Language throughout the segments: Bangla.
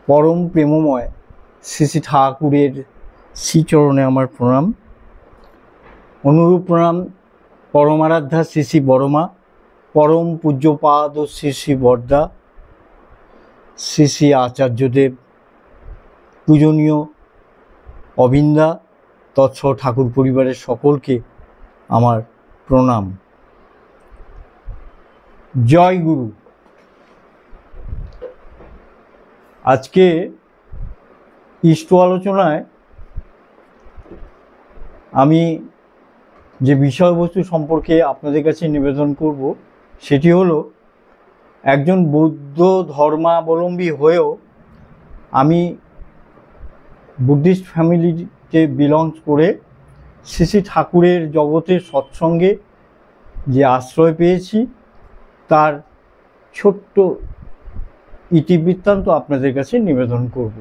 পরম প্রেমময় শ্রী শ্রী ঠাকুরের শ্রীচরণে আমার প্রণাম। অনুরূপ প্রণাম পরমারাধ্যা শ্রী শ্রী বড়মা, পরম পূজ্যপাদ ও শ্রী শ্রী বরদা, শ্রী শ্রী আচার্যদেব, পূজনীয় অবিন্দা তৎসহ ঠাকুর পরিবারের সকলকে আমার প্রণাম। জয় গুরু। আজকে ইষ্ট আলোচনায় আমি যে বিষয়বস্তু সম্পর্কে আপনাদের কাছে নিবেদন করব সেটি হলো, একজন বৌদ্ধ ধর্মাবলম্বী হয়েও আমি বুদ্ধিস্ট ফ্যামিলিতে বিলংস করে শ্রী শ্রী ঠাকুরের জগতের সৎসঙ্গে যে আশ্রয় পেয়েছি তার ছোট্ট ইতিবৃত্তান্ত আপনাদের কাছে নিবেদন করব।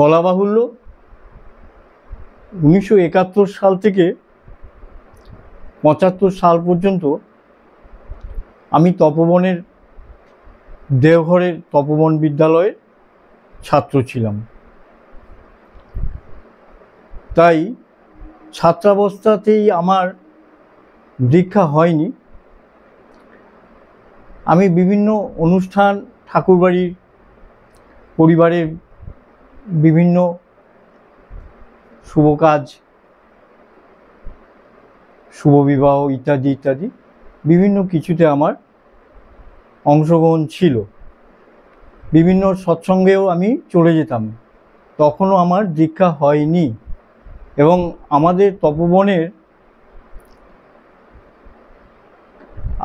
বলা বাহুল্য, 1971 সাল থেকে 75 সাল পর্যন্ত আমি তপবনের দেওঘরের তপবন বিদ্যালয়ের ছাত্র ছিলাম। তাই ছাত্রাবস্থাতেই আমার দীক্ষা হয়নি। আমি বিভিন্ন অনুষ্ঠান, ঠাকুরবাড়ির পরিবারের বিভিন্ন শুভ কাজ, শুভ বিবাহ ইত্যাদি ইত্যাদি বিভিন্ন কিছুতে আমার অংশগ্রহণ ছিল। বিভিন্ন সৎসঙ্গেও আমি চলে যেতাম, তখনও আমার দীক্ষা হয়নি। এবং আমাদের তপবনের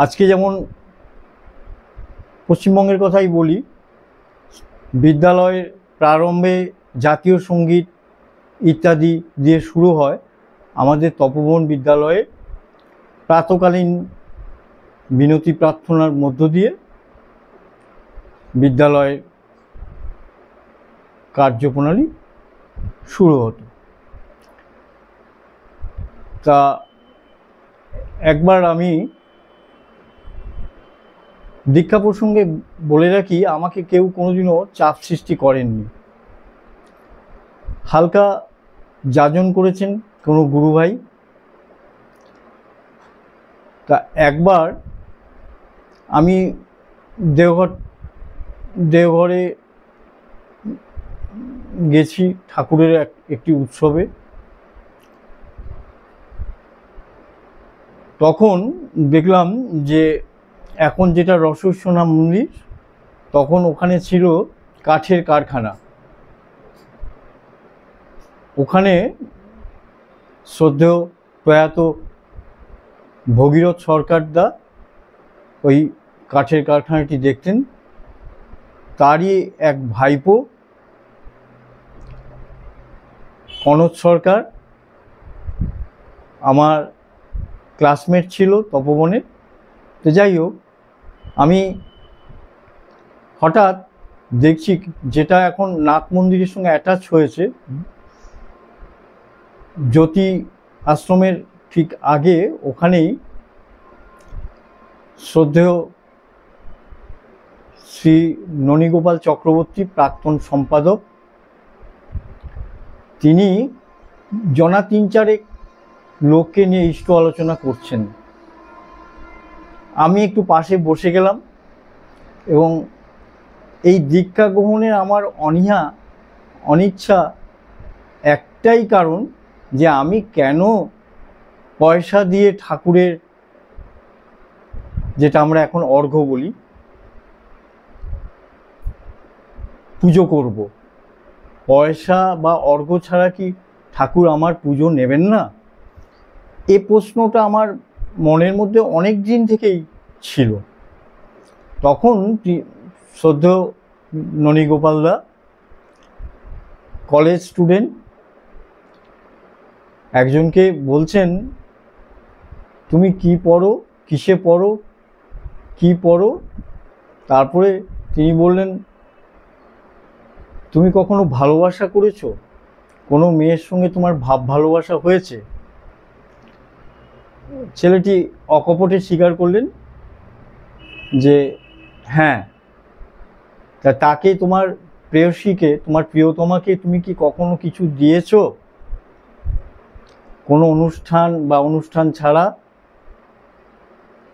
আজকে যেমন পশ্চিমবঙ্গের কথাই বলি, বিদ্যালয়ের প্রারম্ভে জাতীয় সঙ্গীত ইত্যাদি দিয়ে শুরু হয়। আমাদের তপবন বিদ্যালয়ে প্রাতকালীন বিনতি প্রার্থনার মধ্য দিয়ে বিদ্যালয়ের কার্যপ্রণালী শুরু হতো। তা একবার আমি দীক্ষা প্রসঙ্গে বলে রাখি, আমাকে কেউ কোনোদিনও চাপ সৃষ্টি করেননি। হালকা যাজন করেছেন কোনো গুরুভাই। তা একবার আমি দেওঘরে গেছি ঠাকুরের একটি উৎসবে। তখন দেখলাম যে এখন যেটা রসসোনা মন্দির, তখন ওখানে ছিল কাঠের কারখানা। ওখানে শ্রদ্ধেয় প্রয়াত ভগীরথ সরকারদা ওই কাঠের কারখানাটি দেখতেন। তারই এক ভাইপো কনক সরকার আমার ক্লাসমেট ছিল তপবনে। তো যাই হোক, আমি হঠাৎ দেখছি যেটা এখন নাথ মন্দিরের সঙ্গে অ্যাটাচ হয়েছে, জ্যোতি আশ্রমের ঠিক আগে, ওখানেই শ্রদ্ধেয় শ্রী ননীগোপাল চক্রবর্তী, প্রাক্তন সম্পাদক, তিনি জনা 3-4 লোককে নিয়ে ইষ্ট আলোচনা করছেন। আমি একটু পাশে বসে গেলাম এবং এই দীক্ষা গ্রহণের আমার অনিচ্ছা একটাই কারণ, যে আমি কেন পয়সা দিয়ে ঠাকুরের, যেটা আমরা এখন অর্ঘ্য বলি, পুজো করব। পয়সা বা অর্ঘ্য ছাড়া কি ঠাকুর আমার পুজো নেবেন না? এ প্রশ্নটা আমার মনের মধ্যে অনেক দিন থেকেই ছিল। তখন শ্রদ্ধেয় ননীগোপালদা কলেজ স্টুডেন্ট একজনকে বলছেন, তুমি কি পড়ো, কিসে পড়ো, কি পড়ো? তারপরে তিনি বললেন, তুমি কখনো ভালোবাসা করেছো? কোনো মেয়ের সঙ্গে তোমার ভাব ভালোবাসা হয়েছে? ছেলেটি অকপটে স্বীকার করলেন যে হ্যাঁ, তা তাকে, তোমার প্রেয়সীকে, তোমার প্রিয়তমাকে তুমি কি কখনো কিছু দিয়েছো কোনো অনুষ্ঠান বা অনুষ্ঠান ছাড়া?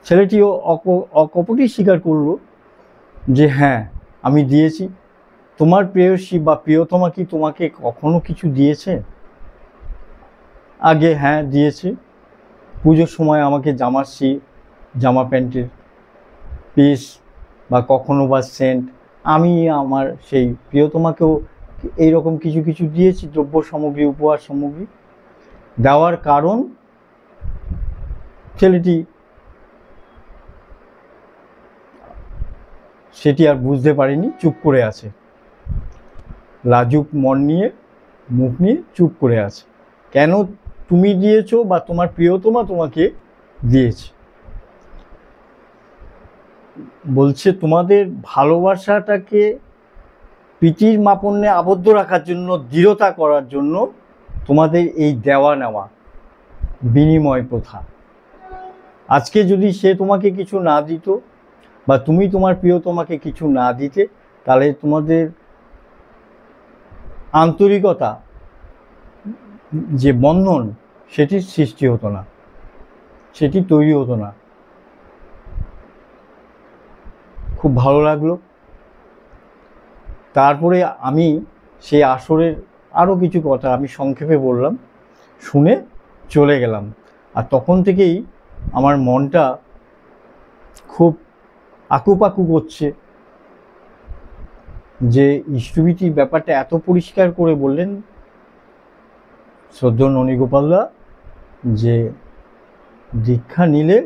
ছেলেটিও অকপটই স্বীকার করলো যে হ্যাঁ আমি দিয়েছি। তোমার প্রেয়সী বা প্রিয়তমা কি তোমাকে কখনো কিছু দিয়েছে? আগে হ্যাঁ দিয়েছে, পুজোর সময় আমাকে জামা প্যান্টের পিস বা কখনো বা সেন্ট। আমি আমার সেই প্রিয়তমাকেও এইরকম কিছু কিছু দিয়েছি, দ্রব্য সামগ্রী, উপহার সামগ্রী। দেওয়ার কারণ ছেলেটি সেটি আর বুঝতে পারেনি, চুপ করে আছে, লাজুক মন নিয়ে, মুখ নিয়ে চুপ করে আছে। কেন তুমি দিয়েছো বা তোমার প্রিয়তমা তোমাকে দিয়েছে? বলছে তোমাদের ভালোবাসাটাকে প্রীতির মাপন্যে আবদ্ধ রাখার জন্য, দৃঢ়তা করার জন্য তোমাদের এই দেওয়া নেওয়া, বিনিময় প্রথা। আজকে যদি সে তোমাকে কিছু না দিত বা তুমি তোমার প্রিয়তমাকে কিছু না দিতে, তাহলে তোমাদের আন্তরিকতা যে বন্ধন, সেটির সৃষ্টি হতো না, সেটি তৈরি হতো না। খুব ভালো লাগলো। তারপরে আমি সেই আসরের আরও কিছু কথা আমি সংক্ষেপে বললাম, শুনে চলে গেলাম। আর তখন থেকেই আমার মনটা খুব আকুপাকু করছে যে ইষ্টভীতির ব্যাপারটা এত পরিষ্কার করে বললেন শ্রদ্ধেয় ননীগোপালদা, যে দীক্ষা নিলে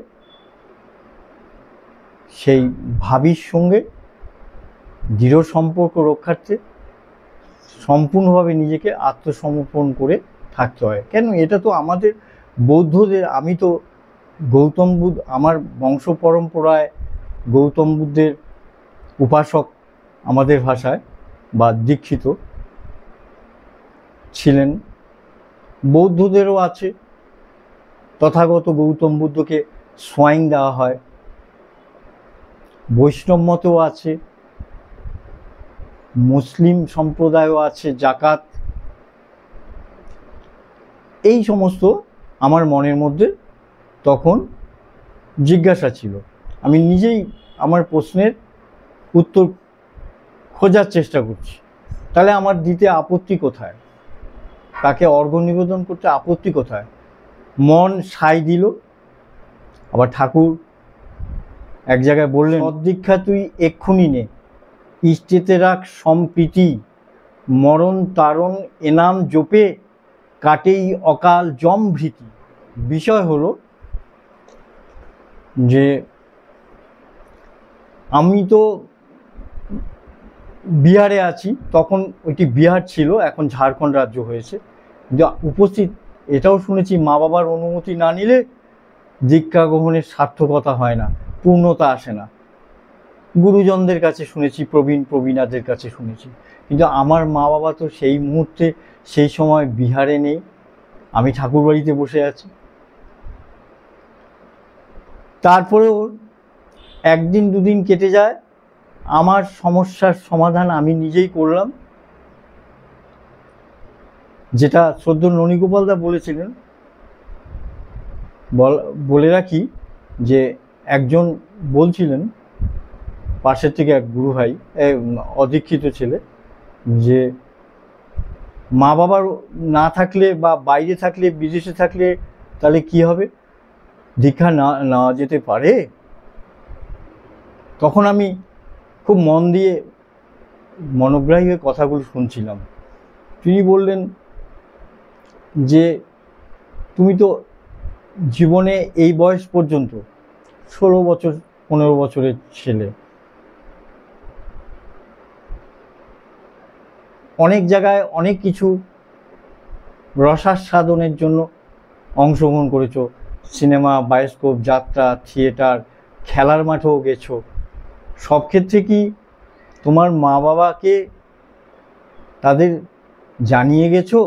সেই ভাবির সঙ্গে দৃঢ় সম্পর্ক রক্ষার্থে সম্পূর্ণভাবে নিজেকে আত্মসমর্পণ করে থাকতে হয়। কেন, এটা তো আমাদের বৌদ্ধদের, আমি তো গৌতম বুদ্ধ, আমার বংশ পরম্পরায় গৌতম বুদ্ধের উপাসক আমাদের ভাষায় বা দীক্ষিত ছিলেন। বৌদ্ধদেরও আছে, তথাগত গৌতম বুদ্ধকে সোয়াইং দেওয়া হয়। বৈষ্ণব মতেও আছে, মুসলিম সম্প্রদায়ও আছে, জাকাত। এই সমস্ত আমার মনের মধ্যে তখন জিজ্ঞাসা ছিল। আমি নিজেই আমার প্রশ্নের উত্তর খোঁজার চেষ্টা করছি। তাহলে আমার দিতে আপত্তি কোথায়? তাকে অর্ঘ্য নিবেদন করতে আপত্তি কোথায়? মন সায় দিল। আবার ঠাকুর এক জায়গায় বললেন, সদ্দীক্ষা তুই এক্ষুনি নে, ইষ্টেতে রাখ সম্প্রীতি, মরণ তারণ এনাম জোপে, কাটেই অকাল জম ভীতি। বিষয় হলো যে আমি তো বিহারে আছি, তখন ওইটি বিহার ছিল, এখন ঝাড়খণ্ড রাজ্য হয়েছে। উপস্থিত এটাও শুনেছি, মা বাবার অনুমতি না নিলে দীক্ষা গ্রহণের সার্থকতা হয় না, পূর্ণতা আসে না। গুরুজনদের কাছে শুনেছি, প্রবীণাদের কাছে শুনেছি, কিন্তু আমার মা বাবা তো সেই মুহূর্তে, সেই সময় বিহারে নেই, আমি ঠাকুরবাড়িতে বসে আছি। তারপরেও একদিন দুদিন কেটে যায়, আমার সমস্যার সমাধান আমি নিজেই করলাম। যেটা শ্রদ্ধেয় ননীগোপালদা বলেছিলেন, বলে রাখি যে একজন বলছিলেন, পাশের থেকে এক গুরু ভাই, অদীক্ষিত ছেলে, যে মা বাবার না থাকলে বা বাইরে থাকলে, বিদেশে থাকলে তাহলে কি হবে? দীক্ষা না যেতে পারে? তখন আমি খুব মন দিয়ে মনোগ্রাহী হয়ে কথাগুলো শুনছিলাম। তিনি বললেন যে তুমি তো জীবনে এই বয়স পর্যন্ত, 16 বছর 15 বছরের ছেলে, অনেক জায়গায় অনেক কিছু রসাস্বাদনের জন্য অংশগ্রহণ করেছো, সিনেমা, বায়োস্কোপ, যাত্রা, থিয়েটার, খেলার মাঠেও গেছো। সব ক্ষেত্রে কি তোমার মা বাবাকে তাদের জানিয়ে গেছো?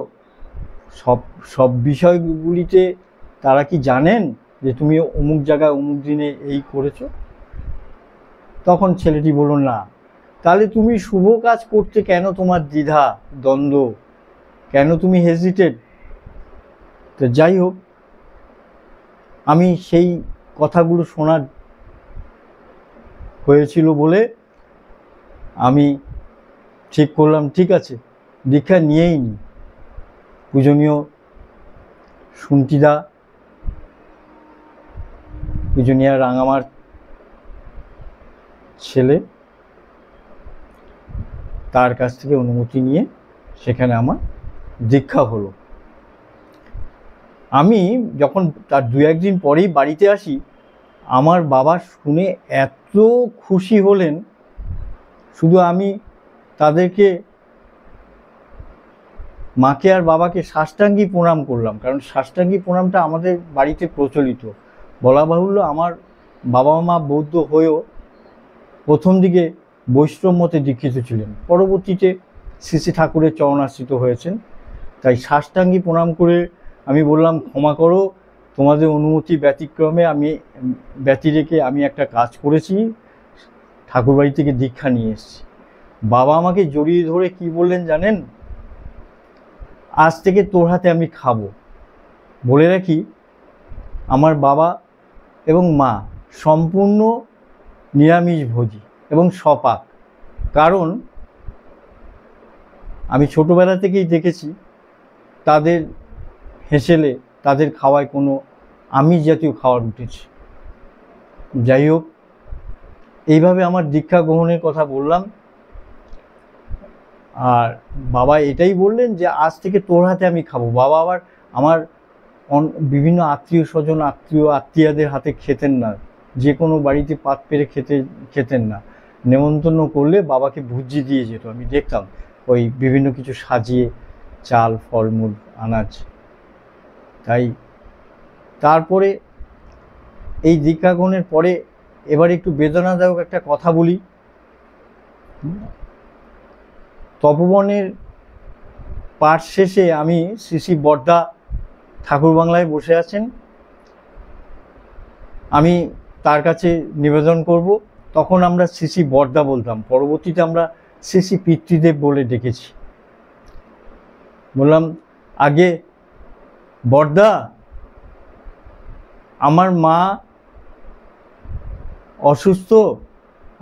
সব বিষয়গুলিতে তারা কি জানেন যে তুমি অমুক জায়গায় অমুক দিনে এই করেছো? তখন ছেলেটি বলল, না, তাহলে তুমি শুভ কাজ করতে কেন তোমার দ্বিধা দ্বন্দ্ব, কেন তুমি হেজিটেট? তো যাই হোক, আমি সেই কথাগুলো শোনার হয়েছিল বলে আমি ঠিক করলাম, ঠিক আছে দীক্ষা নিয়েই নি। পূজনীয় সুন্তিদা, পূজনীয়া রাঙামার ছেলে, তার কাছ থেকে অনুমতি নিয়ে সেখানে আমার দীক্ষা হলো। আমি যখন তার 2-1 দিন পরেই বাড়িতে আসি, আমার বাবা শুনে এত খুশি হলেন, শুধু আমি তাদেরকে, মাকে আর বাবাকে সাষ্টাঙ্গী প্রণাম করলাম, কারণ সাষ্টাঙ্গী প্রণামটা আমাদের বাড়িতে প্রচলিত। বলা বাহুল্য, আমার বাবা মা বৌদ্ধ হয়েও প্রথম দিকে বৈষ্ণব মতে দীক্ষিত ছিলেন, পরবর্তীতে শ্রী শ্রী ঠাকুরের চরণাশ্রিত হয়েছেন। তাই সাষ্টাঙ্গী প্রণাম করে আমি বললাম, ক্ষমা করো, তোমাদের অনুমতি ব্যতিক্রমে ব্যতি রেখে আমি একটা কাজ করেছি, ঠাকুরবাড়ি থেকে দীক্ষা নিয়ে এসেছি। বাবা আমাকে জড়িয়ে ধরে কি বললেন জানেন? আজ থেকে তোর হাতে আমি খাবো। বলে রাখি, আমার বাবা এবং মা সম্পূর্ণ নিরামিষভোজী এবং সপাক। কারণ আমি ছোটবেলা থেকেই দেখেছি তাদের হেসেলে, তাদের খাওয়ায় কোনো আমিষ জাতীয় খাবার উঠেছে। যাই হোক, এইভাবে আমার দীক্ষা গ্রহণের কথা বললাম, আর বাবা এটাই বললেন যে আজ থেকে তোর হাতে আমি খাবো। বাবা আবার আমার বিভিন্ন আত্মীয় স্বজন, আত্মীয়াদের হাতে খেতেন না, যে কোনো বাড়িতে পাত পেরে খেতেন না। নেমন্তন্ন করলে বাবাকে ভুজি দিয়ে যেত, আমি দেখতাম ওই বিভিন্ন কিছু সাজিয়ে, চাল, ফলমূল, আনাজ। তাই তারপরে এই দীক্ষা গ্রহণের পরে এবার একটু বেদনাদায়ক একটা কথা বলি। তপবনের পাঠ শেষে আমি শ্রী শ্রী বর্দা ঠাকুর বাংলায় বসে আছেন, আমি তার কাছে নিবেদন করব। তখন আমরা শ্রী শ্রী বর্দা বলতাম, পরবর্তীতে আমরা শ্রী শ্রী পিতৃদেব বলে ডেকেছি। বললাম, আগে বর্দা, আমার মা অসুস্থ,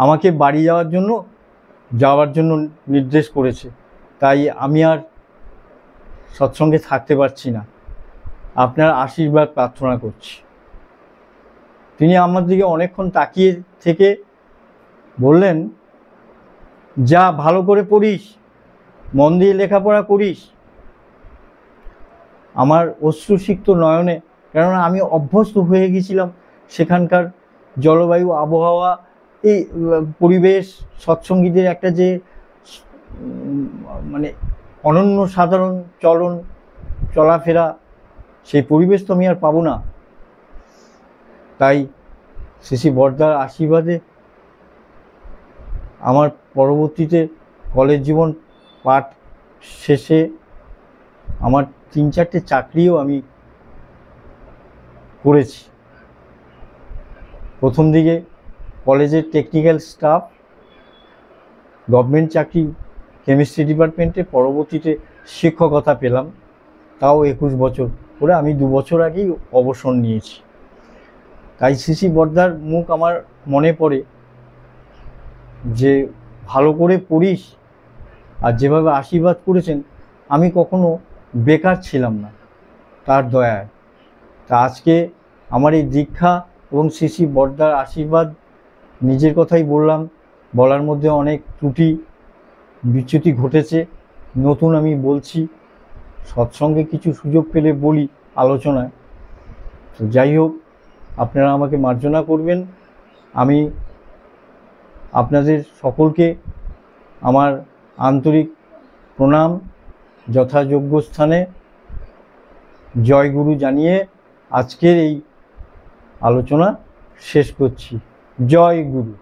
আমাকে বাড়ি যাওয়ার জন্য নির্দেশ করেছে, তাই আমি আর সৎসঙ্গে থাকতে পারছি না, আপনার আশীর্বাদ প্রার্থনা করছি। তিনি আমার দিকে অনেকক্ষণ তাকিয়ে থেকে বললেন, যা ভালো করে পড়িস, মন দিয়ে লেখাপড়া করিস। আমার অশ্রুসিক্ত নয়নে, কেননা আমি অভ্যস্ত হয়ে গেছিলাম সেখানকার জলবায়ু, আবহাওয়া, এই পরিবেশ, সৎসঙ্গীদের একটা যে মানে অনন্য সাধারণ চলাফেরা, সেই পরিবেশ তো আমি আর পাবো না। তাই শ্রী শ্রী বর্দার আশীর্বাদে আমার পরবর্তীতে কলেজ জীবন পাঠ শেষে আমার 3-4টে চাকরিও আমি করেছি। প্রথম দিকে কলেজের টেকনিক্যাল স্টাফ, গভর্নমেন্ট চাকরি কেমিস্ট্রি ডিপার্টমেন্টে, পরবর্তীতে শিক্ষকতা পেলাম, তাও 21 বছর করে। আমি 2 বছর আগেই অবসর নিয়েছি। তাই শ্রী শ্রী বর্দার মুখ আমার মনে পড়ে যে ভালো করে পড়িস, আর যেভাবে আশীর্বাদ করেছেন, আমি কখনো বেকার ছিলাম না তার দয়ায়। তা আজকে আমার এই দীক্ষা এবং শ্রী শ্রী বর্দার আশীর্বাদ, নিজের কথাই বললাম, বলার মধ্যে অনেক ত্রুটি বিচ্যুতি ঘটেছে, নতুন আমি বলছি, সৎসঙ্গে কিছু সুযোগ পেলে বলি আলোচনায়। তো যাই হোক, আপনারা আমাকে মার্জনা করবেন। আমি আপনাদের সকলকে আমার আন্তরিক প্রণাম যথাযোগ্য স্থানে জয়গুরু জানিয়ে আজকের এই আলোচনা শেষ করছি। জয় গুরু।